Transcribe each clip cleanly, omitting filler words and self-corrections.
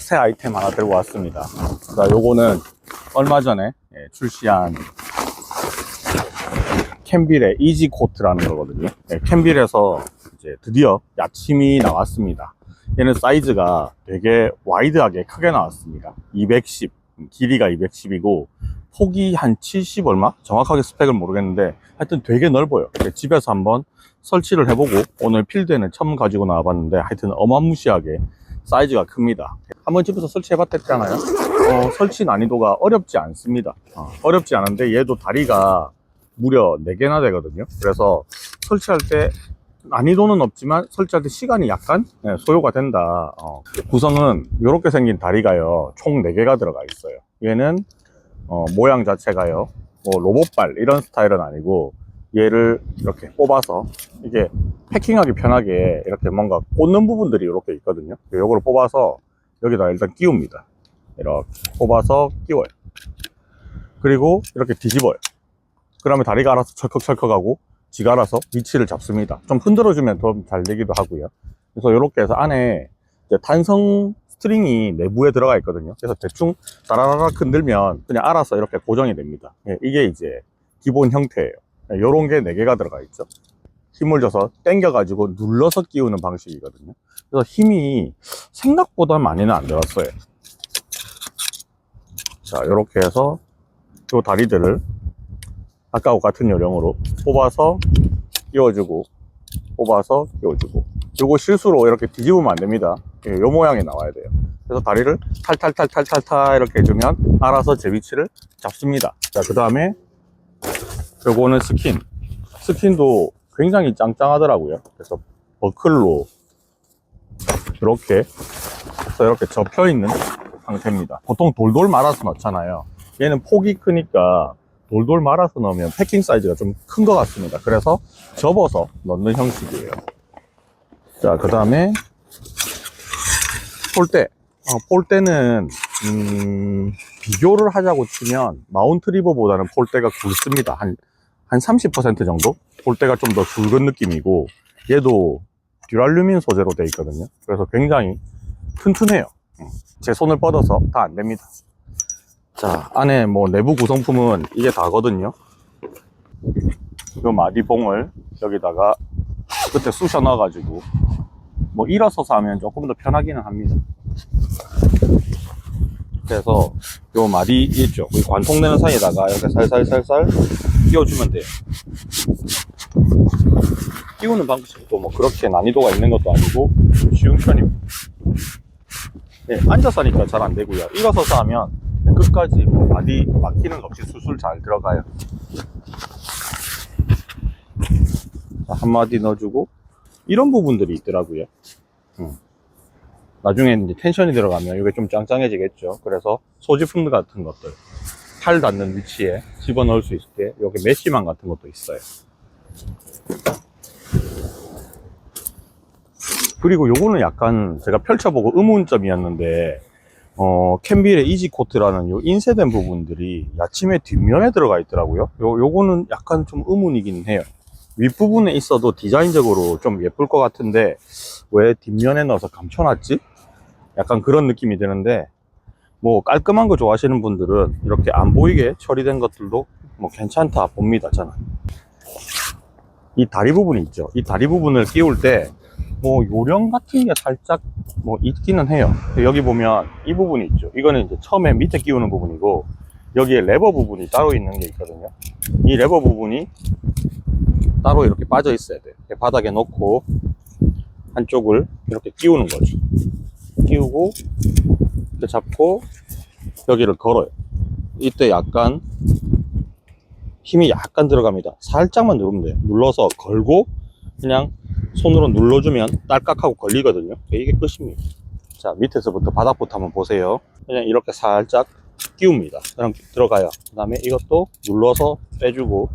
새 아이템 하나 들고 왔습니다. 자, 요거는 얼마 전에 출시한 캔빌의 이지 코트라는 거거든요. 캔빌에서 이제 드디어 야침이 나왔습니다. 얘는 사이즈가 되게 와이드하게 크게 나왔습니다. 210, 길이가 210이고 폭이 한 70 얼마? 정확하게 스펙을 모르겠는데 하여튼 되게 넓어요. 집에서 한번 설치를 해보고 오늘 필드에는 처음 가지고 나와봤는데 하여튼 어마무시하게 사이즈가 큽니다. 한번 집에서 설치해봤댔잖아요. 설치 난이도가 어렵지 않습니다. 어렵지 않은데 얘도 다리가 무려 4개나 되거든요. 그래서 설치할 때 난이도는 없지만 설치할 때 시간이 약간 소요가 된다. 구성은 이렇게 생긴 다리가요 총 4개가 들어가 있어요. 얘는 모양 자체가요 뭐 로봇발 이런 스타일은 아니고 얘를 이렇게 뽑아서 이게 패킹하기 편하게 이렇게 뭔가 꽂는 부분들이 이렇게 있거든요. 요거를 뽑아서 여기다 일단 끼웁니다. 이렇게 뽑아서 끼워요. 그리고 이렇게 뒤집어요. 그러면 다리가 알아서 철컥철컥하고 지가 알아서 위치를 잡습니다. 좀 흔들어주면 더 잘 되기도 하고요. 그래서 이렇게 해서 안에 이제 탄성 스트링이 내부에 들어가 있거든요. 그래서 대충 따라라락 흔들면 그냥 알아서 이렇게 고정이 됩니다. 이게 이제 기본 형태예요. 요런 게 4개가 들어가 있죠. 힘을 줘서 당겨가지고 눌러서 끼우는 방식이거든요. 그래서 힘이 생각보다 많이는 안 들었어요. 자, 이렇게 해서 요 다리들을 아까와 같은 요령으로 뽑아서 끼워주고 뽑아서 끼워주고, 요거 실수로 이렇게 뒤집으면 안 됩니다. 요 모양이 나와야 돼요. 그래서 다리를 탈탈탈탈탈탈 이렇게 해주면 알아서 제 위치를 잡습니다. 자, 그 다음에 요거는 스킨도 굉장히 짱짱하더라고요. 그래서 버클로 이렇게 접혀 있는 상태입니다. 보통 돌돌 말아서 넣잖아요. 얘는 폭이 크니까 돌돌 말아서 넣으면 패킹 사이즈가 좀 큰 것 같습니다. 그래서 접어서 넣는 형식이에요. 자, 그 다음에 폴대는 비교를 하자고 치면 마운트 리버보다는 폴대가 굵습니다. 한 30% 정도? 폴대가 좀 더 굵은 느낌이고, 얘도 듀랄루민 소재로 되어 있거든요. 그래서 굉장히 튼튼해요. 제 손을 뻗어서 다 안 됩니다. 자, 안에 뭐 내부 구성품은 이게 다거든요. 요 마디봉을 여기다가 끝에 쑤셔 넣어가지고 뭐 일어서서 하면 조금 더 편하기는 합니다. 그래서 요 마디 있죠, 관통되는 사이에다가 이렇게 살살살살 끼워주면 돼요. 끼우는 방식도 뭐 그렇게 난이도가 있는 것도 아니고 쉬운 편입니다. 네, 앉아서 하니까 잘 안 되고요. 일어서서 하면 끝까지 뭐 마디 막히는 거 없이 술술 잘 들어가요. 자, 한 마디 넣어주고 이런 부분들이 있더라고요. 나중에 이제 텐션이 들어가면 이게 좀 짱짱해지겠죠. 그래서 소지품 같은 것들 팔 닿는 위치에 집어넣을 수 있게 여기 메쉬망 같은 것도 있어요. 그리고 요거는 약간 제가 펼쳐보고 의문점이었는데 캔빌의 이지코트라는 요 인쇄된 부분들이 야침의 뒷면에 들어가 있더라고요. 요거는 약간 좀 의문이긴 해요. 윗부분에 있어도 디자인적으로 좀 예쁠 것 같은데 왜 뒷면에 넣어서 감춰놨지? 약간 그런 느낌이 드는데, 뭐 깔끔한 거 좋아하시는 분들은 이렇게 안 보이게 처리된 것들도 뭐 괜찮다 봅니다, 저는. 이 다리 부분이 있죠. 이 다리 부분을 끼울 때 뭐 요령 같은 게 살짝 뭐 있기는 해요. 여기 보면 이 부분이 있죠. 이거는 이제 처음에 밑에 끼우는 부분이고, 여기에 레버 부분이 따로 있는 게 있거든요. 이 레버 부분이 따로 이렇게 빠져 있어야 돼요. 바닥에 놓고 한쪽을 이렇게 끼우는 거죠. 끼우고 이렇게 잡고 여기를 걸어요. 이때 약간 힘이 약간 들어갑니다. 살짝만 누르면 돼요. 눌러서 걸고 그냥 손으로 눌러주면 딸깍하고 걸리거든요. 이게 끝입니다. 자, 밑에서부터 바닥부터 한번 보세요. 그냥 이렇게 살짝 끼웁니다. 그냥 들어가요. 그 다음에 이것도 눌러서 빼주고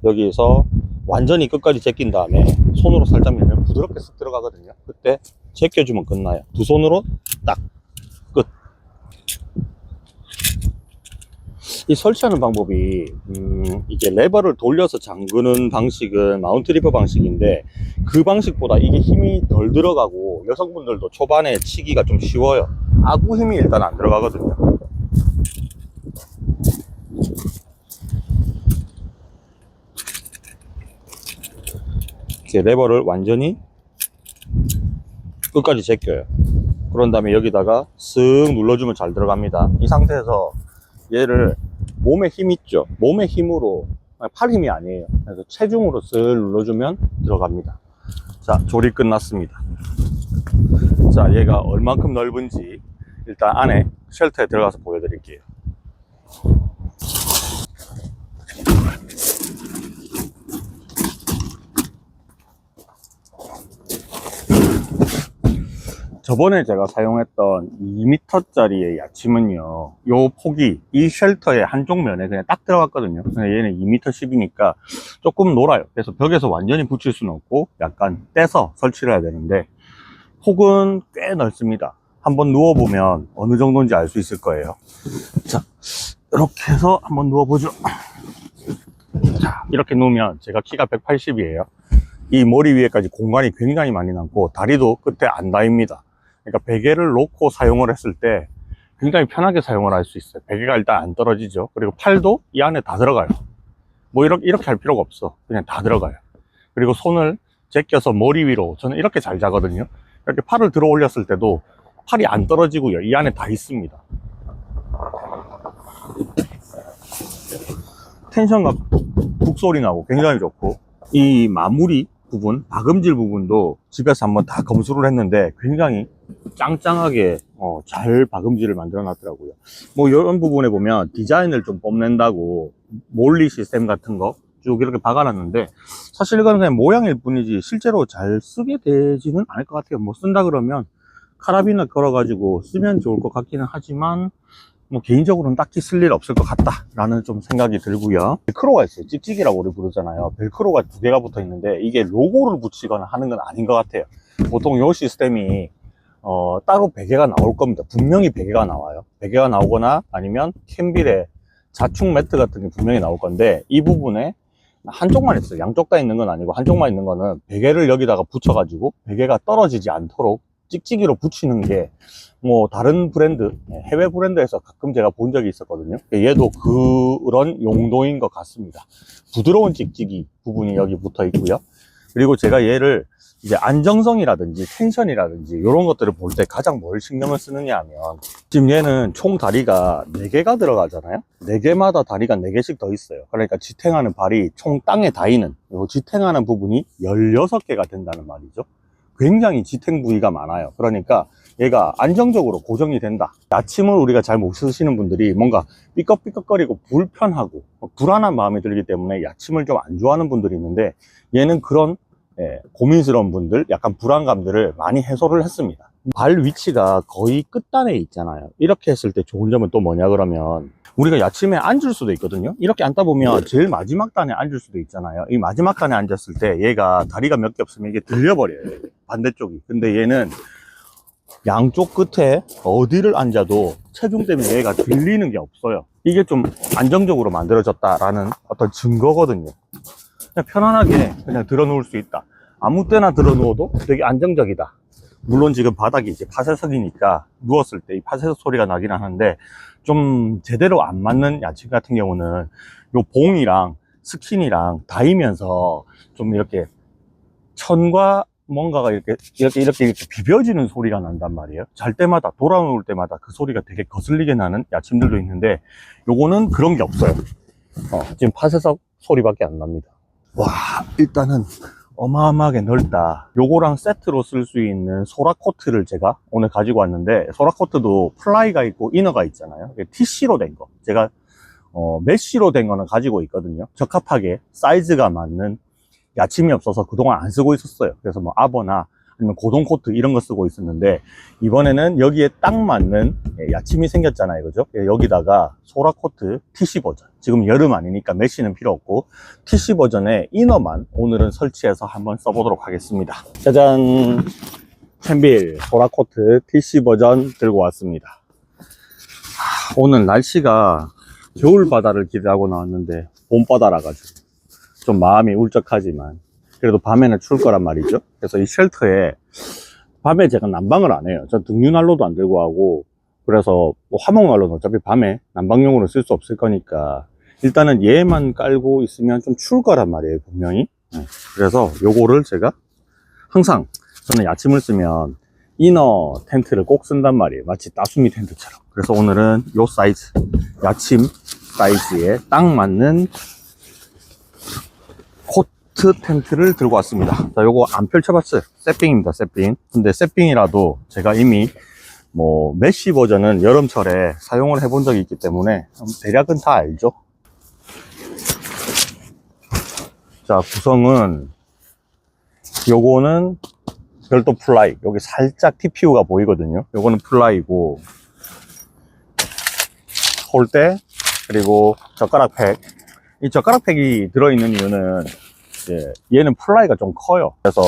여기에서 완전히 끝까지 제낀 다음에 손으로 살짝 밀면 부드럽게 쓱 들어가거든요. 그때 제껴주면 끝나요. 두 손으로 딱 끝. 이 설치하는 방법이 이게 레버를 돌려서 잠그는 방식은 마운트 리버 방식인데, 그 방식보다 이게 힘이 덜 들어가고 여성분들도 초반에 치기가 좀 쉬워요. 아구 힘이 일단 안 들어가거든요. 이렇게 레버를 완전히 끝까지 제껴요. 그런 다음에 여기다가 쓱 눌러주면 잘 들어갑니다. 이 상태에서 얘를 몸에 힘 있죠? 몸의 힘으로, 팔 힘이 아니에요. 그래서 체중으로 쓱 눌러주면 들어갑니다. 자, 조립 끝났습니다. 자, 얘가 얼만큼 넓은지 일단 안에 쉘터에 들어가서 보여드릴게요. 저번에 제가 사용했던 2m짜리의 야침은요, 요 폭이 이 쉘터의 한쪽 면에 그냥 딱 들어갔거든요. 근데 얘는 2m 10이니까 조금 놀아요. 그래서 벽에서 완전히 붙일 수는 없고 약간 떼서 설치를 해야 되는데, 폭은 꽤 넓습니다. 한번 누워보면 어느 정도인지 알 수 있을 거예요. 자, 이렇게 해서 한번 누워보죠. 자, 이렇게 누우면 제가 키가 180이에요. 이 머리 위에까지 공간이 굉장히 많이 남고 다리도 끝에 안 닿습니다. 그러니까 베개를 놓고 사용을 했을 때 굉장히 편하게 사용을 할 수 있어요. 베개가 일단 안 떨어지죠. 그리고 팔도 이 안에 다 들어가요. 뭐 이렇게 할 필요가 없어. 그냥 다 들어가요. 그리고 손을 제껴서 머리 위로, 저는 이렇게 잘 자거든요. 이렇게 팔을 들어 올렸을 때도 팔이 안 떨어지고요. 이 안에 다 있습니다. 텐션과 북 소리 나고 굉장히 좋고, 이 마무리 부분, 박음질 부분도 집에서 한번 다 검수를 했는데 굉장히 짱짱하게 잘 박음질을 만들어 놨더라고요. 뭐 이런 부분에 보면 디자인을 좀 뽐낸다고 몰리 시스템 같은 거 쭉 이렇게 박아놨는데, 사실 이건 그냥 모양일 뿐이지 실제로 잘 쓰게 되지는 않을 것 같아요. 뭐 쓴다 그러면 카라비너 걸어가지고 쓰면 좋을 것 같기는 하지만, 뭐 개인적으로는 딱히 쓸 일 없을 것 같다 라는 좀 생각이 들고요. 벨크로가 있어요. 찍찍이라고 우리 부르잖아요. 벨크로가 2개가 붙어 있는데 이게 로고를 붙이거나 하는 건 아닌 것 같아요. 보통 이 시스템이 따로 베개가 나올 겁니다. 분명히 베개가 나와요. 베개가 나오거나 아니면 캔빌에 자축 매트 같은 게 분명히 나올 건데, 이 부분에 한쪽만 있어요. 양쪽 다 있는 건 아니고 한쪽만 있는 거는 베개를 여기다가 붙여가지고 베개가 떨어지지 않도록 찍찍이로 붙이는 게, 뭐 다른 브랜드, 해외 브랜드에서 가끔 제가 본 적이 있었거든요. 얘도 그런 용도인 것 같습니다. 부드러운 찍찍이 부분이 여기 붙어 있고요. 그리고 제가 얘를 이제 안정성이라든지 텐션이라든지 이런 것들을 볼 때 가장 뭘 신경을 쓰느냐 하면, 지금 얘는 총 다리가 4개가 들어가잖아요. 4개마다 다리가 4개씩 더 있어요. 그러니까 지탱하는 발이 총 땅에 닿이는, 요 지탱하는 부분이 16개가 된다는 말이죠. 굉장히 지탱 부위가 많아요. 그러니까 얘가 안정적으로 고정이 된다. 야침을 우리가 잘 못 쓰시는 분들이 뭔가 삐걱삐걱거리고 불편하고 불안한 마음이 들기 때문에 야침을 좀 안 좋아하는 분들이 있는데, 얘는 그런 고민스러운 분들, 약간 불안감들을 많이 해소를 했습니다. 발 위치가 거의 끝단에 있잖아요. 이렇게 했을 때 좋은 점은 또 뭐냐 그러면, 우리가 야침에 앉을 수도 있거든요. 이렇게 앉다 보면 제일 마지막 단에 앉을 수도 있잖아요. 이 마지막 단에 앉았을 때 얘가 다리가 몇 개 없으면 이게 들려버려요. 반대쪽이. 근데 얘는 양쪽 끝에 어디를 앉아도 체중 때문에 얘가 들리는 게 없어요. 이게 좀 안정적으로 만들어졌다라는 어떤 증거거든요. 그냥 편안하게 그냥 들어 놓을 수 있다. 아무 때나 들어 누워도 되게 안정적이다. 물론 지금 바닥이 이제 파쇄석이니까 누웠을 때 이 파쇄석 소리가 나긴 하는데, 좀 제대로 안 맞는 야침 같은 경우는 요 봉이랑 스킨이랑 닿으면서 좀 이렇게 천과 뭔가가 이렇게 비벼지는 소리가 난단 말이에요. 잘 때마다, 돌아올 때마다 그 소리가 되게 거슬리게 나는 야침들도 있는데, 요거는 그런 게 없어요. 지금 파쇄석 소리밖에 안 납니다. 와, 일단은 어마어마하게 넓다. 요거랑 세트로 쓸 수 있는 소라코트를 제가 오늘 가지고 왔는데, 소라코트도 플라이가 있고 이너가 있잖아요. TC로 된 거, 제가 메쉬로 된 거는 가지고 있거든요. 적합하게 사이즈가 맞는, 야침이 없어서 그동안 안 쓰고 있었어요. 그래서 뭐 아버나 아니면 고동 코트 이런 거 쓰고 있었는데, 이번에는 여기에 딱 맞는 야침이 생겼잖아요. 그죠? 여기다가 소라코트 TC 버전, 지금 여름 아니니까 메쉬는 필요 없고 TC 버전의 이너만 오늘은 설치해서 한번 써보도록 하겠습니다. 짜잔, 캔빌 소라코트 TC 버전 들고 왔습니다. 오늘 날씨가 겨울 바다를 기대하고 나왔는데 봄 바다라 가지고 좀 마음이 울적하지만 그래도 밤에는 추울 거란 말이죠. 그래서 이 쉘터에 밤에 제가 난방을 안 해요. 전 등유난로도 안 들고 하고, 그래서 뭐 화목난로는 어차피 밤에 난방용으로 쓸 수 없을 거니까 일단은 얘만 깔고 있으면 좀 추울 거란 말이에요, 분명히. 그래서 요거를 제가 항상 저는 야침을 쓰면 이너 텐트를 꼭 쓴단 말이에요. 마치 따수미 텐트처럼. 그래서 오늘은 요 사이즈, 야침 사이즈에 딱 맞는 코트 텐트를 들고 왔습니다. 자, 요거 안 펼쳐봤어요. 세핑입니다, 세핑. 근데 세핑이라도 제가 이미 뭐 메쉬 버전은 여름철에 사용을 해본 적이 있기 때문에 대략은 다 알죠. 자, 구성은 요거는 별도 플라이, 여기 살짝 TPU가 보이거든요. 요거는 플라이고, 홀대, 그리고 젓가락 팩. 이 젓가락 팩이 들어있는 이유는 이제 얘는 플라이가 좀 커요. 그래서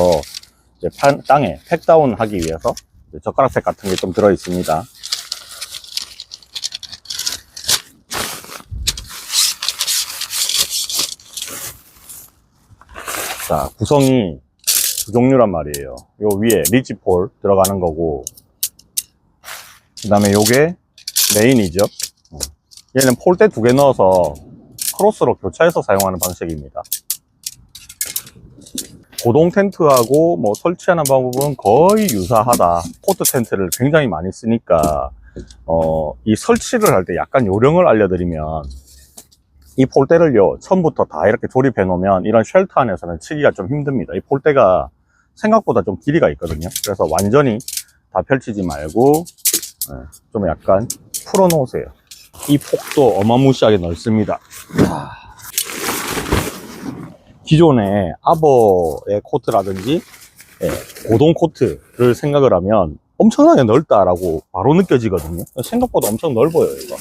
이제 땅에 팩다운 하기 위해서 젓가락 팩 같은 게 좀 들어있습니다. 자, 구성이 두 종류란 말이에요. 요 위에 리치폴 들어가는 거고, 그 다음에 요게 메인이죠. 얘는 폴대 2개 넣어서 크로스로 교차해서 사용하는 방식입니다. 고동 텐트하고 뭐 설치하는 방법은 거의 유사하다. 코트 텐트를 굉장히 많이 쓰니까 이 설치를 할 때 약간 요령을 알려드리면, 이 폴대를요 처음부터 다 이렇게 조립해 놓으면 이런 쉘터 안에서는 치기가 좀 힘듭니다. 이 폴대가 생각보다 좀 길이가 있거든요. 그래서 완전히 다 펼치지 말고 좀 약간 풀어 놓으세요. 이 폭도 어마무시하게 넓습니다. 기존의 아버의 코트라든지 고동 코트를 생각을 하면 엄청나게 넓다라고 바로 느껴지거든요. 생각보다 엄청 넓어요, 이거.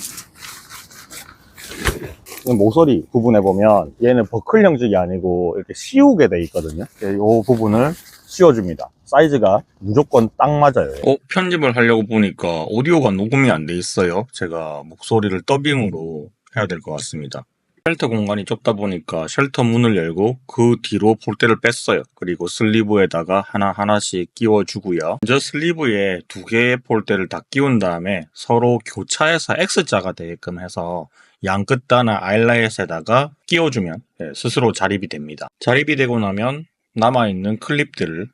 모서리 부분에 보면 얘는 버클 형식이 아니고 이렇게 씌우게 돼 있거든요. 이 부분을 씌워줍니다. 사이즈가 무조건 딱 맞아요. 편집을 하려고 보니까 오디오가 녹음이 안 돼 있어요. 제가 목소리를 더빙으로 해야 될 것 같습니다. 쉘터 공간이 좁다 보니까 쉘터 문을 열고 그 뒤로 폴대를 뺐어요. 그리고 슬리브에다가 하나하나씩 끼워주고요. 먼저 슬리브에 2개의 폴대를 다 끼운 다음에 서로 교차해서 X자가 되게끔 해서 양 끝단나 아일라잇에다가 끼워주면 스스로 자립이 됩니다. 자립이 되고 나면 남아있는 클립들을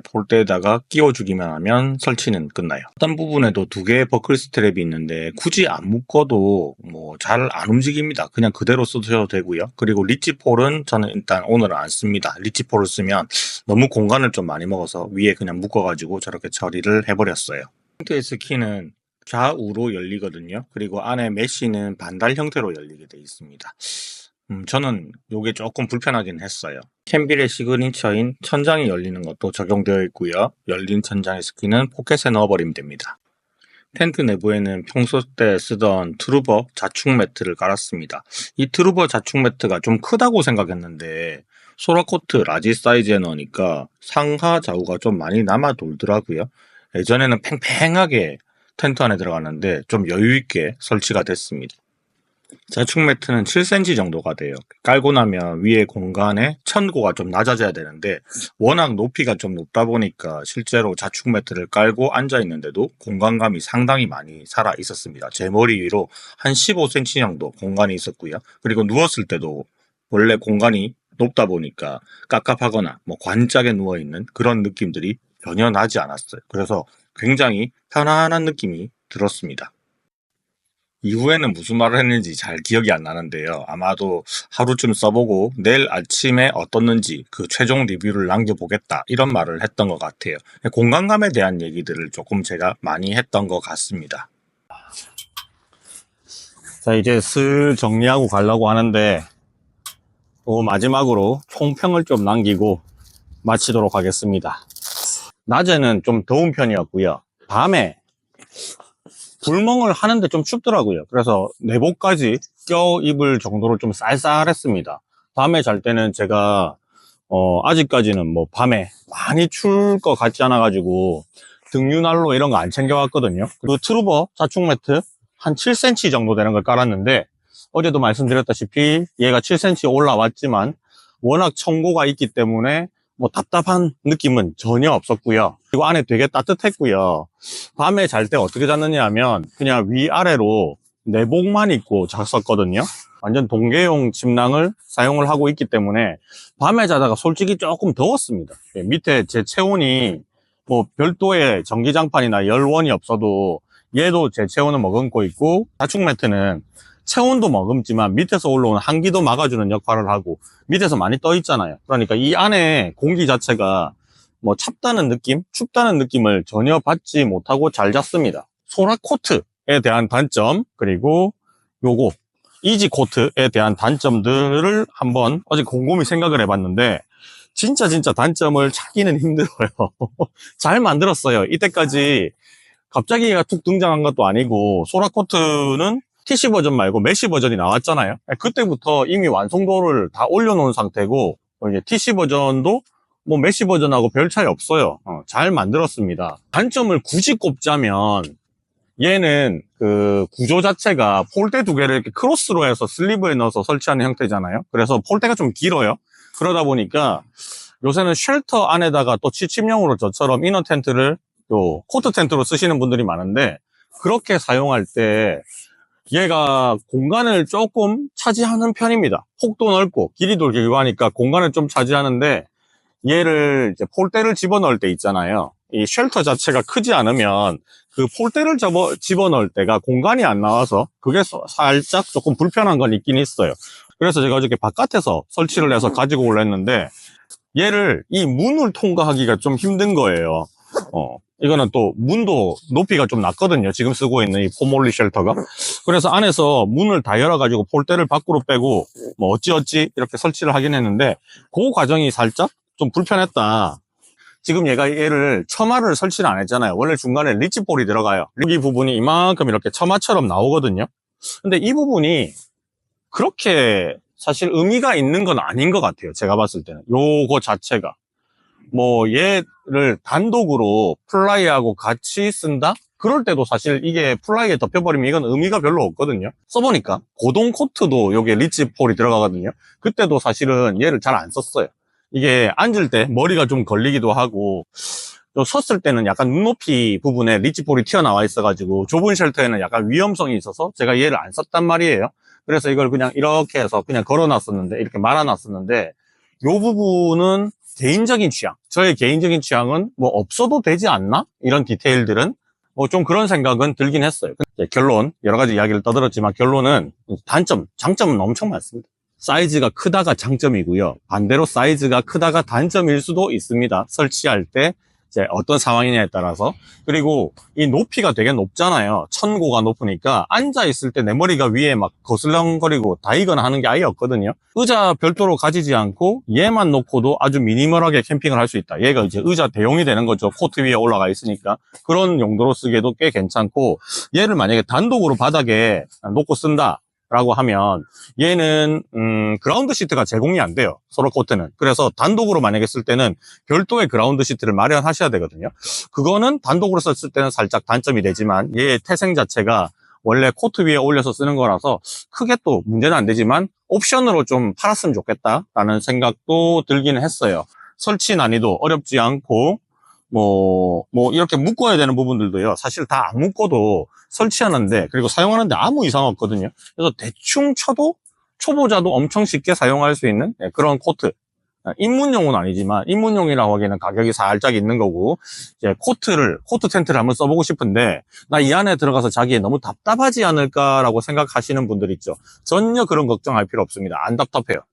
폴대에다가 끼워주기만 하면 설치는 끝나요. 어떤 부분에도 2개의 버클 스트랩이 있는데 굳이 안 묶어도 뭐 잘 안 움직입니다. 그냥 그대로 쓰셔도 되고요. 그리고 리치폴은 저는 일단 오늘은 안 씁니다. 리치폴을 쓰면 너무 공간을 좀 많이 먹어서 위에 그냥 묶어가지고 저렇게 처리를 해버렸어요. 텐트에서 키는 좌우로 열리거든요. 그리고 안에 메쉬는 반달 형태로 열리게 되어 있습니다. 저는 이게 조금 불편하긴 했어요. 캔빌의 시그니처인 천장이 열리는 것도 적용되어 있고요. 열린 천장의 스키는 포켓에 넣어버리면 됩니다. 텐트 내부에는 평소 때 쓰던 트루버 자축 매트를 깔았습니다. 이 트루버 자축 매트가 좀 크다고 생각했는데 소라코트 라지 사이즈에 넣으니까 상하 좌우가 좀 많이 남아 돌더라고요. 예전에는 팽팽하게 텐트 안에 들어갔는데 좀 여유있게 설치가 됐습니다. 자축 매트는 7cm 정도가 돼요. 깔고 나면 위에 공간에 천고가 좀 낮아져야 되는데 워낙 높이가 좀 높다 보니까 실제로 자축 매트를 깔고 앉아 있는데도 공간감이 상당히 많이 살아 있었습니다. 제 머리 위로 한 15cm 정도 공간이 있었고요. 그리고 누웠을 때도 원래 공간이 높다 보니까 깝깝하거나 뭐 관짝에 누워있는 그런 느낌들이 전혀 나지 않았어요. 그래서 굉장히 편안한 느낌이 들었습니다. 이후에는 무슨 말을 했는지 잘 기억이 안 나는데요. 아마도 하루쯤 써보고 내일 아침에 어떻는지 그 최종 리뷰를 남겨보겠다 이런 말을 했던 것 같아요. 공간감에 대한 얘기들을 조금 제가 많이 했던 것 같습니다. 자, 이제 슬 정리하고 가려고 하는데 마지막으로 총평을 좀 남기고 마치도록 하겠습니다. 낮에는 좀 더운 편이었고요. 밤에 불멍을 하는데 좀 춥더라고요. 그래서 내복까지 껴입을 정도로 좀 쌀쌀했습니다. 밤에 잘 때는 제가 아직까지는 뭐 밤에 많이 추울 것 같지 않아 가지고 등유난로 이런 거 안 챙겨왔거든요. 그리고 트루버 자축 매트 한 7cm 정도 되는 걸 깔았는데 어제도 말씀드렸다시피 얘가 7cm 올라왔지만 워낙 청고가 있기 때문에 뭐 답답한 느낌은 전혀 없었고요. 그리고 안에 되게 따뜻했고요. 밤에 잘 때 어떻게 잤느냐 하면 그냥 위아래로 내복만 입고 잤었거든요. 완전 동계용 침낭을 사용을 하고 있기 때문에 밤에 자다가 솔직히 조금 더웠습니다. 밑에 제 체온이 뭐 별도의 전기장판이나 열원이 없어도 얘도 제 체온을 머금고 있고, 자축 매트는 체온도 머금지만 밑에서 올라오는 한기도 막아주는 역할을 하고 밑에서 많이 떠 있잖아요. 그러니까 이 안에 공기 자체가 뭐 찹다는 느낌, 춥다는 느낌을 전혀 받지 못하고 잘 잤습니다. 소라 코트에 대한 단점, 그리고 요거 이지 코트에 대한 단점들을 한번 어제 곰곰이 생각을 해봤는데 진짜 단점을 찾기는 힘들어요. 잘 만들었어요. 이때까지 갑자기 얘가 툭 등장한 것도 아니고, 소라 코트는 TC 버전 말고 메쉬 버전이 나왔잖아요. 그때부터 이미 완성도를 다 올려놓은 상태고, 이제 TC 버전도 뭐 메쉬 버전하고 별 차이 없어요. 잘 만들었습니다. 단점을 굳이 꼽자면 얘는 그 구조 자체가 폴대 두 개를 이렇게 크로스로 해서 슬리브에 넣어서 설치하는 형태잖아요. 그래서 폴대가 좀 길어요. 그러다 보니까 요새는 쉘터 안에다가 또 취침용으로 저처럼 이너 텐트를 요 코트 텐트로 쓰시는 분들이 많은데, 그렇게 사용할 때 얘가 공간을 조금 차지하는 편입니다. 폭도 넓고 길이도 길고 하니까 공간을 좀 차지하는데, 얘를 이제 폴대를 집어넣을 때 있잖아요. 이 쉘터 자체가 크지 않으면 그 폴대를 집어넣을 때가 공간이 안 나와서 그게 살짝 조금 불편한 건 있긴 있어요. 그래서 제가 어저께 바깥에서 설치를 해서 가지고 올랬는데, 얘를 이 문을 통과하기가 좀 힘든 거예요. 이거는 또 문도 높이가 좀 낮거든요. 지금 쓰고 있는 이 포몰리 쉘터가. 그래서 안에서 문을 다 열어가지고 폴대를 밖으로 빼고 뭐 어찌어찌 이렇게 설치를 하긴 했는데, 그 과정이 살짝 좀 불편했다. 지금 얘를 처마를 설치를 안 했잖아요. 원래 중간에 리치볼이 들어가요. 여기 부분이 이만큼 이렇게 처마처럼 나오거든요. 근데 이 부분이 그렇게 사실 의미가 있는 건 아닌 것 같아요. 제가 봤을 때는 요거 자체가 뭐 얘를 단독으로 플라이하고 같이 쓴다? 그럴 때도 사실 이게 플라이에 덮여버리면 이건 의미가 별로 없거든요. 써보니까 고동 코트도 여기에 리치폴이 들어가거든요. 그때도 사실은 얘를 잘 안 썼어요. 이게 앉을 때 머리가 좀 걸리기도 하고, 또 섰을 때는 약간 눈높이 부분에 리치폴이 튀어나와 있어가지고 좁은 쉘터에는 약간 위험성이 있어서 제가 얘를 안 썼단 말이에요. 그래서 이걸 그냥 이렇게 해서 그냥 걸어놨었는데, 이렇게 말아놨었는데, 요 부분은 개인적인 취향, 저의 개인적인 취향은 뭐 없어도 되지 않나? 이런 디테일들은 뭐 좀 그런 생각은 들긴 했어요. 결론, 여러 가지 이야기를 떠들었지만 결론은 단점, 장점은 엄청 많습니다. 사이즈가 크다가 장점이고요. 반대로 사이즈가 크다가 단점일 수도 있습니다. 설치할 때 이제 어떤 상황이냐에 따라서. 그리고 이 높이가 되게 높잖아요. 천고가 높으니까 앉아 있을 때 내 머리가 위에 막 거슬렁거리고 다이거나 하는 게 아예 없거든요. 의자 별도로 가지지 않고 얘만 놓고도 아주 미니멀하게 캠핑을 할 수 있다. 얘가 이제 의자 대용이 되는 거죠. 코트 위에 올라가 있으니까. 그런 용도로 쓰기에도 꽤 괜찮고, 얘를 만약에 단독으로 바닥에 놓고 쓴다 라고 하면 얘는 그라운드 시트가 제공이 안 돼요. 소라 코트는. 그래서 단독으로 만약에 쓸 때는 별도의 그라운드 시트를 마련하셔야 되거든요. 그거는 단독으로 썼을 때는 살짝 단점이 되지만, 얘의 태생 자체가 원래 코트 위에 올려서 쓰는 거라서 크게 또 문제는 안 되지만 옵션으로 좀 팔았으면 좋겠다라는 생각도 들기는 했어요. 설치 난이도 어렵지 않고, 뭐 이렇게 묶어야 되는 부분들도요, 사실 다 안 묶어도 설치하는데, 그리고 사용하는데 아무 이상 없거든요. 그래서 대충 쳐도 초보자도 엄청 쉽게 사용할 수 있는 그런 코트. 입문용은 아니지만, 입문용이라고 하기에는 가격이 살짝 있는 거고, 이제 코트 텐트를 한번 써보고 싶은데 나 이 안에 들어가서 자기에 너무 답답하지 않을까라고 생각하시는 분들 있죠. 전혀 그런 걱정할 필요 없습니다. 안 답답해요.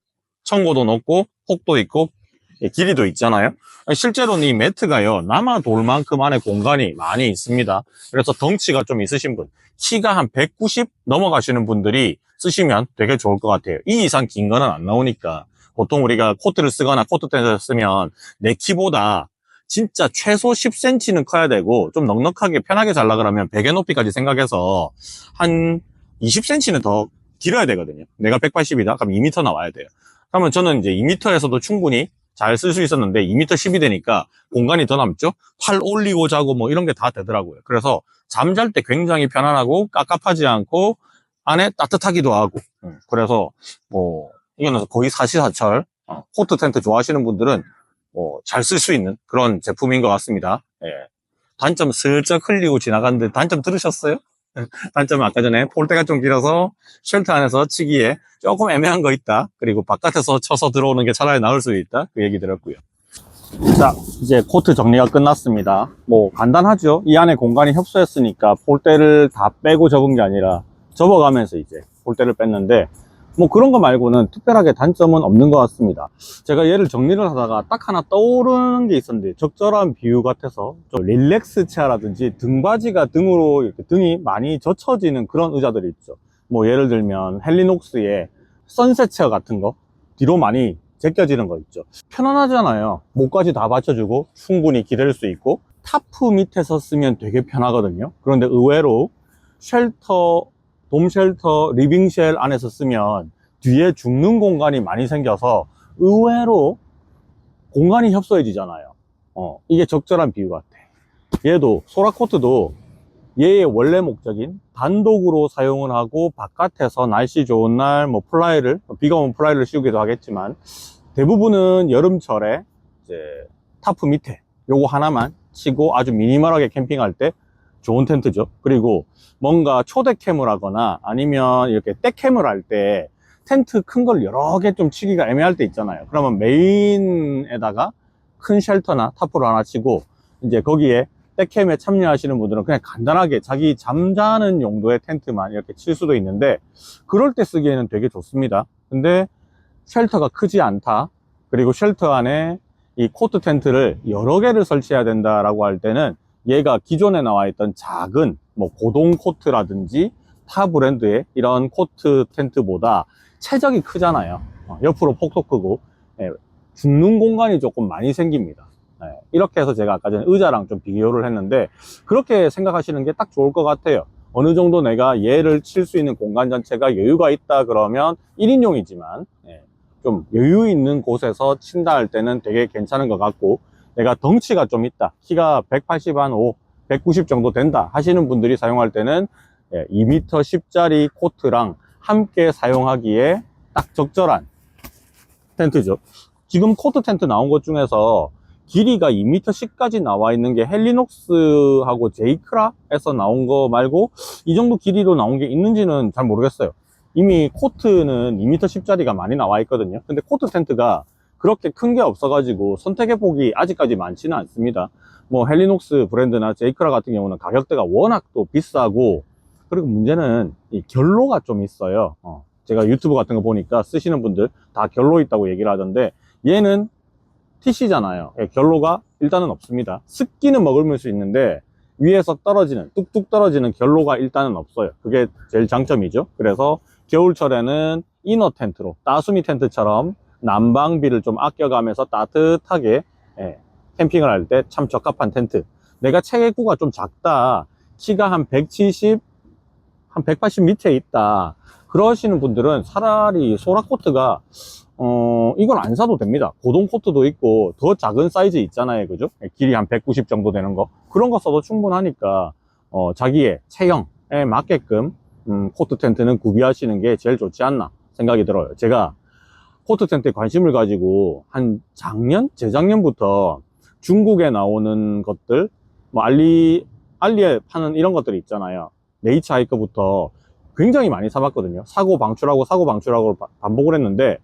청고도 높고 폭도 있고 길이도 있잖아요. 실제로는 이 매트가요, 남아 돌 만큼 안에 공간이 많이 있습니다. 그래서 덩치가 좀 있으신 분, 키가 한 190 넘어가시는 분들이 쓰시면 되게 좋을 것 같아요. 이 이상 긴 거는 안 나오니까. 보통 우리가 코트를 쓰거나 코트 텐트를 쓰면 내 키보다 진짜 최소 10cm는 커야 되고, 좀 넉넉하게 편하게 잘라 그러면 베개 높이까지 생각해서 한 20cm는 더 길어야 되거든요. 내가 180이다? 그럼 2m 나와야 돼요. 그러면 저는 이제 2m에서도 충분히 잘 쓸 수 있었는데 2m 10이 되니까 공간이 더 남죠. 팔 올리고 자고 뭐 이런 게 다 되더라고요. 그래서 잠잘 때 굉장히 편안하고 깝깝하지 않고 안에 따뜻하기도 하고. 그래서 뭐 이거는 거의 사시사철 코트 텐트 좋아하시는 분들은 뭐 잘 쓸 수 있는 그런 제품인 것 같습니다. 예. 단점 슬쩍 흘리고 지나갔는데 단점 들으셨어요? 단점은 아까 전에 폴대가 좀 길어서 쉘터 안에서 치기에 조금 애매한 거 있다. 그리고 바깥에서 쳐서 들어오는 게 차라리 나을 수 있다. 그 얘기 들었고요. 자, 이제 코트 정리가 끝났습니다. 뭐 간단하죠. 이 안에 공간이 협소했으니까 폴대를 다 빼고 접은 게 아니라 접어가면서 이제 폴대를 뺐는데 뭐 그런 거 말고는 특별하게 단점은 없는 것 같습니다. 제가 얘를 정리를 하다가 딱 하나 떠오르는 게 있었는데 적절한 비유 같아서 좀 릴렉스 체어라든지 등받이가 등으로 이렇게 등이 많이 젖혀지는 그런 의자들이 있죠. 뭐 예를 들면 헬리녹스의 선셋 체어 같은 거 뒤로 많이 제껴지는 거 있죠. 편안하잖아요. 목까지 다 받쳐주고 충분히 기댈 수 있고 타프 밑에서 쓰면 되게 편하거든요. 그런데 의외로 쉘터, 돔 쉘터, 리빙 쉘 안에서 쓰면 뒤에 죽는 공간이 많이 생겨서 의외로 공간이 협소해지잖아요. 이게 적절한 비유 같아. 얘도 소라코트도 얘의 원래 목적인 단독으로 사용을 하고 바깥에서 날씨 좋은 날 뭐 플라이를, 비가 오면 플라이를 씌우기도 하겠지만 대부분은 여름철에 이제 타프 밑에 요거 하나만 치고 아주 미니멀하게 캠핑할 때 좋은 텐트죠. 그리고 뭔가 초대캠을 하거나 아니면 이렇게 떼캠을 할 때 텐트 큰 걸 여러 개 좀 치기가 애매할 때 있잖아요. 그러면 메인에다가 큰 쉘터나 타프를 하나 치고 이제 거기에 떼캠에 참여하시는 분들은 그냥 간단하게 자기 잠자는 용도의 텐트만 이렇게 칠 수도 있는데 그럴 때 쓰기에는 되게 좋습니다. 근데 쉘터가 크지 않다. 그리고 쉘터 안에 이 코트 텐트를 여러 개를 설치해야 된다라고 할 때는 얘가 기존에 나와 있던 작은 뭐 고동 코트라든지 타 브랜드의 이런 코트 텐트보다 체적이 크잖아요. 옆으로 폭도 크고 죽는 공간이 조금 많이 생깁니다. 이렇게 해서 제가 아까 전에 의자랑 좀 비교를 했는데 그렇게 생각하시는 게 딱 좋을 것 같아요. 어느 정도 내가 얘를 칠 수 있는 공간 전체가 여유가 있다 그러면 1인용이지만 좀 여유 있는 곳에서 친다 할 때는 되게 괜찮은 것 같고 내가 덩치가 좀 있다, 키가 180 한 5, 190 정도 된다 하시는 분들이 사용할 때는 2m 10짜리 코트랑 함께 사용하기에 딱 적절한 텐트죠. 지금 코트 텐트 나온 것 중에서 길이가 2m 10까지 나와 있는 게 헬리녹스하고 제이크라에서 나온 거 말고 이 정도 길이로 나온 게 있는지는 잘 모르겠어요. 이미 코트는 2m 10짜리가 많이 나와 있거든요. 근데 코트 텐트가 그렇게 큰 게 없어가지고 선택의 폭이 아직까지 많지는 않습니다. 뭐 헬리녹스 브랜드나 제이크라 같은 경우는 가격대가 워낙 또 비싸고 그리고 문제는 이 결로가 좀 있어요. 제가 유튜브 같은 거 보니까 쓰시는 분들 다 결로 있다고 얘기를 하던데 얘는 TC잖아요. 결로가 일단은 없습니다. 습기는 머금을 수 있는데 위에서 떨어지는 뚝뚝 떨어지는 결로가 일단은 없어요. 그게 제일 장점이죠. 그래서 겨울철에는 이너 텐트로 따수미 텐트처럼 난방비를 좀 아껴가면서 따뜻하게 캠핑을 할 때 참 적합한 텐트. 내가 체구가 좀 작다, 키가 한 170, 한 180 밑에 있다 그러시는 분들은 차라리 소라코트가 이건 안 사도 됩니다. 고동 코트도 있고 더 작은 사이즈 있잖아요, 그죠? 길이 한 190 정도 되는 거 그런 거 써도 충분하니까 자기의 체형에 맞게끔 코트 텐트는 구비하시는 게 제일 좋지 않나 생각이 들어요. 제가 코트 텐트에 관심을 가지고 한 작년, 재작년부터 중국에 나오는 것들, 뭐 알리에 파는 이런 것들이 있잖아요. 네이처 하이커부터 굉장히 많이 사봤거든요. 사고 방출하고 반복을 했는데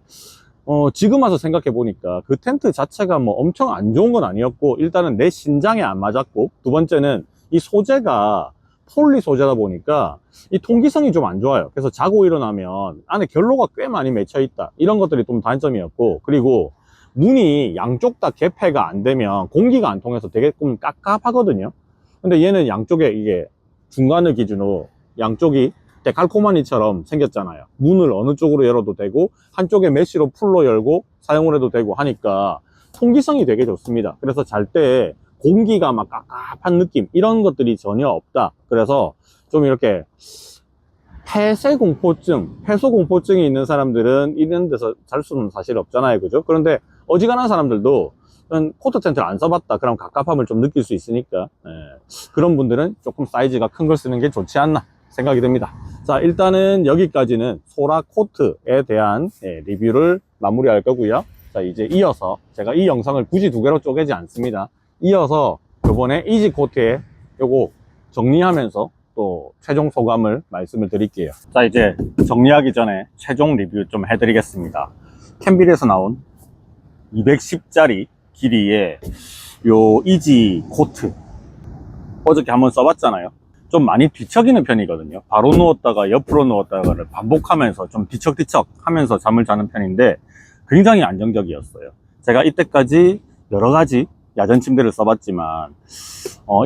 지금 와서 생각해 보니까 그 텐트 자체가 뭐 엄청 안 좋은 건 아니었고 일단은 내 신장에 안 맞았고 두 번째는 이 소재가 폴리 소재다 보니까 이 통기성이 좀 안 좋아요. 그래서 자고 일어나면 안에 결로가 꽤 많이 맺혀 있다 이런 것들이 좀 단점이었고 그리고 문이 양쪽 다 개폐가 안 되면 공기가 안 통해서 되게 좀 깝깝하거든요. 근데 얘는 양쪽에 이게 중간을 기준으로 양쪽이 데칼코마니처럼 생겼잖아요. 문을 어느 쪽으로 열어도 되고 한쪽에 메쉬로 풀로 열고 사용을 해도 되고 하니까 통기성이 되게 좋습니다. 그래서 잘 때 공기가 막 깝깝한 느낌 이런 것들이 전혀 없다. 그래서 좀 이렇게 폐쇄 공포증, 해소 공포증이 있는 사람들은 이런 데서 잘 수는 사실 없잖아요, 그죠? 그런데 어지간한 사람들도 코트 텐트를 안 써봤다 그럼 갑갑함을 좀 느낄 수 있으니까 그런 분들은 조금 사이즈가 큰 걸 쓰는 게 좋지 않나 생각이 듭니다. 자, 일단은 여기까지는 소라 코트에 대한 리뷰를 마무리할 거고요. 자, 이제 이어서 제가 이 영상을 굳이 두 개로 쪼개지 않습니다. 이어서 이번에 이지 코트에 요거 정리하면서 또 최종 소감을 말씀을 드릴게요. 자, 이제 정리하기 전에 최종 리뷰 좀 해드리겠습니다. 캔빌에서 나온 210짜리 길이의 요 이지 코트, 어저께 한번 써봤잖아요. 좀 많이 뒤척이는 편이거든요. 바로 누웠다가 옆으로 누웠다가를 반복하면서 좀 뒤척뒤척 하면서 잠을 자는 편인데 굉장히 안정적이었어요. 제가 이때까지 여러 가지 야전 침대를 써봤지만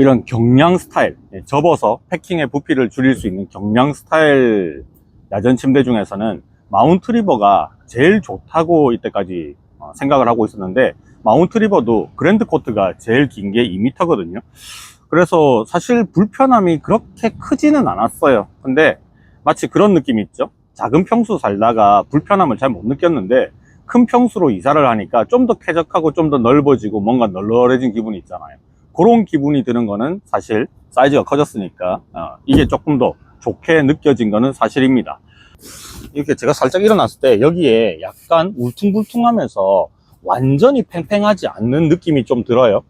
이런 경량 스타일, 접어서 패킹의 부피를 줄일 수 있는 경량 스타일 야전 침대 중에서는 마운트 리버가 제일 좋다고 이때까지 생각을 하고 있었는데, 마운트 리버도 그랜드 코트가 제일 긴 게 2m거든요. 그래서 사실 불편함이 그렇게 크지는 않았어요. 근데 마치 그런 느낌이 있죠. 작은 평수 살다가 불편함을 잘 못 느꼈는데 큰 평수로 이사를 하니까 좀 더 쾌적하고 좀 더 넓어지고 뭔가 널널해진 기분이 있잖아요. 그런 기분이 드는 거는 사실 사이즈가 커졌으니까 이게 조금 더 좋게 느껴진 거는 사실입니다. 이렇게 제가 살짝 일어났을 때 여기에 약간 울퉁불퉁하면서 완전히 팽팽하지 않는 느낌이 좀 들어요.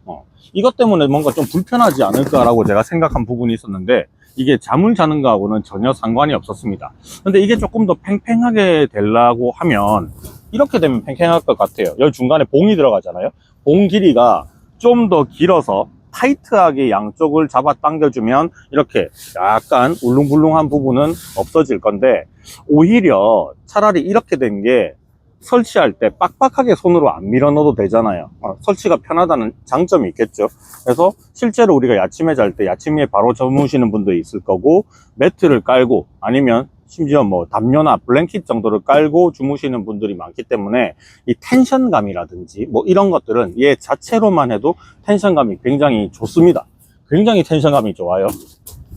이것 때문에 뭔가 좀 불편하지 않을까라고 제가 생각한 부분이 있었는데 이게 잠을 자는 거하고는 전혀 상관이 없었습니다. 근데 이게 조금 더 팽팽하게 되려고 하면 이렇게 되면 팽팽할 것 같아요. 여기 중간에 봉이 들어가잖아요. 봉 길이가 좀 더 길어서 타이트하게 양쪽을 잡아 당겨주면 이렇게 약간 울릉불릉한 부분은 없어질 건데, 오히려 차라리 이렇게 된 게 설치할 때 빡빡하게 손으로 안 밀어 넣어도 되잖아요. 설치가 편하다는 장점이 있겠죠. 그래서 실제로 우리가 야침에 잘 때 야침에 바로 주무시는 분도 있을 거고, 매트를 깔고 아니면 심지어 뭐 담요나 블랭킷 정도를 깔고 주무시는 분들이 많기 때문에 이 텐션감이라든지 뭐 이런 것들은 얘 자체로만 해도 텐션감이 굉장히 좋습니다. 굉장히 텐션감이 좋아요.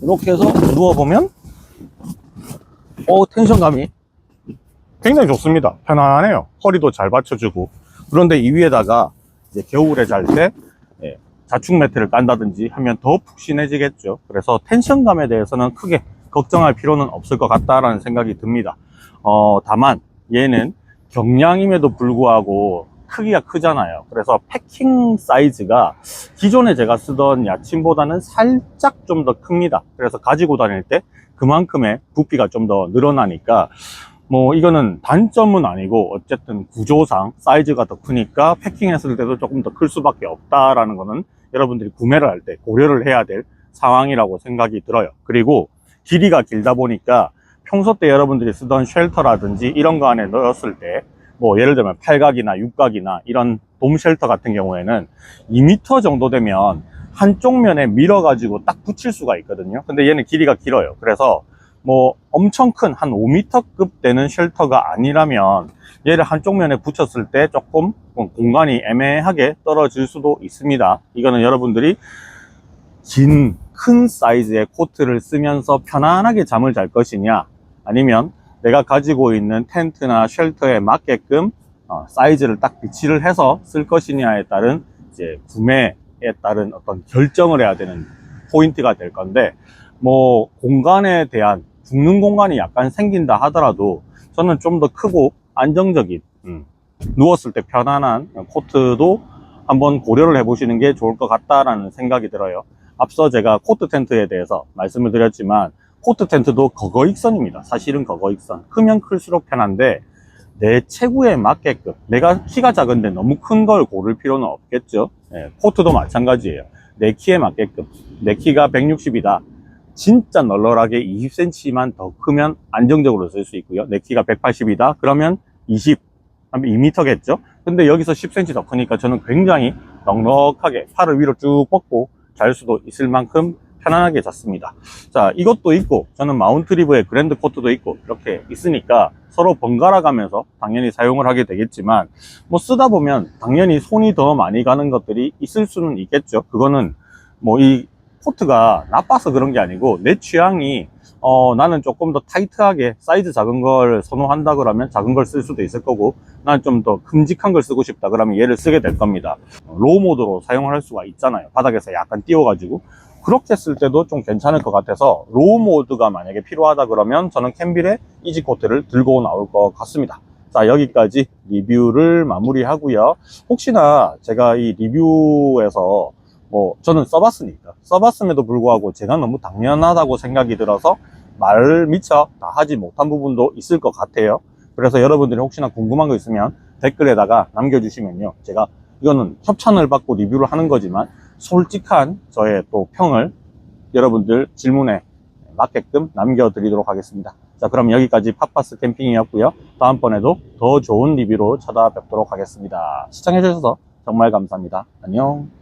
이렇게 해서 누워보면 텐션감이 굉장히 좋습니다. 편안해요. 허리도 잘 받쳐주고. 그런데 이 위에다가 이제 겨울에 잘 때 자축 매트를 깐다든지 하면 더 푹신해지겠죠. 그래서 텐션감에 대해서는 크게 걱정할 필요는 없을 것 같다라는 생각이 듭니다. 다만 얘는 경량임에도 불구하고 크기가 크잖아요. 그래서 패킹 사이즈가 기존에 제가 쓰던 야침보다는 살짝 좀 더 큽니다. 그래서 가지고 다닐 때 그만큼의 부피가 좀 더 늘어나니까 뭐 이거는 단점은 아니고 어쨌든 구조상 사이즈가 더 크니까 패킹했을 때도 조금 더 클 수밖에 없다라는 거는 여러분들이 구매를 할 때 고려를 해야 될 상황이라고 생각이 들어요. 그리고 길이가 길다 보니까 평소 때 여러분들이 쓰던 쉘터라든지 이런 거 안에 넣었을 때 뭐 예를 들면 팔각이나 육각이나 이런 돔 쉘터 같은 경우에는 2m 정도 되면 한쪽 면에 밀어 가지고 딱 붙일 수가 있거든요. 근데 얘는 길이가 길어요. 그래서 뭐 엄청 큰 한 5m급 되는 쉘터가 아니라면 얘를 한쪽 면에 붙였을 때 조금 공간이 애매하게 떨어질 수도 있습니다. 이거는 여러분들이 큰 사이즈의 코트를 쓰면서 편안하게 잠을 잘 것이냐, 아니면 내가 가지고 있는 텐트나 쉘터에 맞게끔 사이즈를 딱 비치를 해서 쓸 것이냐에 따른 이제 구매에 따른 어떤 결정을 해야 되는 포인트가 될 건데, 뭐 공간에 대한 죽는 공간이 약간 생긴다 하더라도 저는 좀 더 크고 안정적인 누웠을 때 편안한 코트도 한번 고려를 해 보시는 게 좋을 것 같다라는 생각이 들어요. 앞서 제가 코트 텐트에 대해서 말씀을 드렸지만 코트 텐트도 거거익선입니다. 사실은 거거익선. 크면 클수록 편한데 내 체구에 맞게끔, 내가 키가 작은데 너무 큰 걸 고를 필요는 없겠죠. 코트도 마찬가지예요. 내 키에 맞게끔. 내 키가 160이다. 진짜 널널하게 20cm만 더 크면 안정적으로 쓸 수 있고요. 내 키가 180이다. 그러면 2m겠죠. 근데 여기서 10cm 더 크니까 저는 굉장히 넉넉하게 팔을 위로 쭉 뻗고 잘 수도 있을 만큼 편안하게 잤습니다. 자, 이것도 있고 저는 마운트 리버의 그랜드 코트도 있고 이렇게 있으니까 서로 번갈아 가면서 당연히 사용을 하게 되겠지만, 뭐 쓰다 보면 당연히 손이 더 많이 가는 것들이 있을 수는 있겠죠. 그거는 뭐 이 코트가 나빠서 그런 게 아니고 내 취향이 나는 조금 더 타이트하게 사이즈 작은 걸 선호한다 그러면 작은 걸 쓸 수도 있을 거고, 난 좀 더 큼직한 걸 쓰고 싶다 그러면 얘를 쓰게 될 겁니다. 로우 모드로 사용을 할 수가 있잖아요. 바닥에서 약간 띄워가지고 그렇게 쓸 때도 좀 괜찮을 것 같아서 로우 모드가 만약에 필요하다 그러면 저는 캠빌의 이지코트를 들고 나올 것 같습니다. 자, 여기까지 리뷰를 마무리하고요. 혹시나 제가 이 리뷰에서 저는 써봤으니까 써봤음에도 불구하고 제가 너무 당연하다고 생각이 들어서 말을 미처 다 하지 못한 부분도 있을 것 같아요. 그래서 여러분들이 혹시나 궁금한 거 있으면 댓글에다가 남겨주시면요, 제가 이거는 협찬을 받고 리뷰를 하는 거지만 솔직한 저의 또 평을 여러분들 질문에 맞게끔 남겨드리도록 하겠습니다. 자, 그럼 여기까지 팟파스 캠핑이었고요. 다음번에도 더 좋은 리뷰로 찾아뵙도록 하겠습니다. 시청해주셔서 정말 감사합니다. 안녕.